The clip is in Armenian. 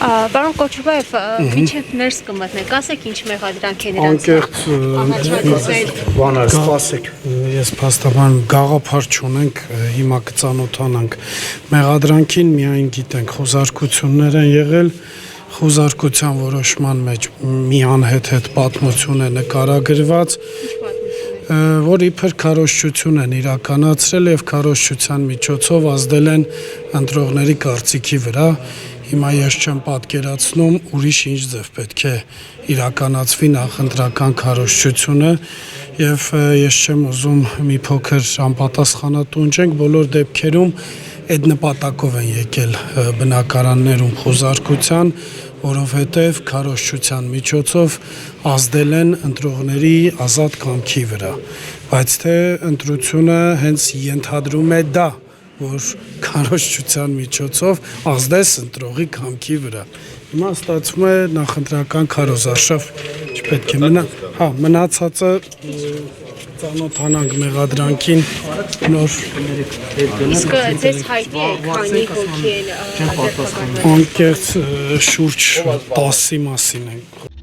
Պարոն Կոչուբաև, մինչև ներս կմտնեք, ասեք ինչ մեղադրանք են իրենց բաներ, սպասեք։ Ես փաստաբան գաղափար չունենք, հիմա կծանոթանանք մեղադրանքին, միայն գիտենք խոզարկություններ են եղել, խոզարկության որոշման մեջ մի անհետ պատմություն է նկարագրված, որ իբր քարոզչություն են իրականացրել եւ քարոզչության միջոցով ազդել են ընտրողների կարծիքի վրա։ Հիմա ես չեմ պատկերացնում ուրիշ ինչ ձև պետք է իրականացվի նախընտրական քարոզչությունը եւ ես չեմ ուզում մի փոքր անպատասխանատու ընջենք, բոլոր դեպքերում այդ նպատակով են եկել բնակարաններում խոզարկության, որովհետև քարոզչության միջոցով ազդել են ընտրողների ազատ կամքի վրա, բայց թե ընտրությունը հենց ենթադրում է դա, որ քարոզչության միջոցով ազդես ընտրողի կամքի վրա։ Հիմա ստացվում է նախընտրական քարոզարշավ չպետք է մնացածը ծանոթանանք մեղադրանքին նոր Իսկ ձեզ հայտնի է քանի հոգի են անկեղծ շուրջ 10-ի մասին ենք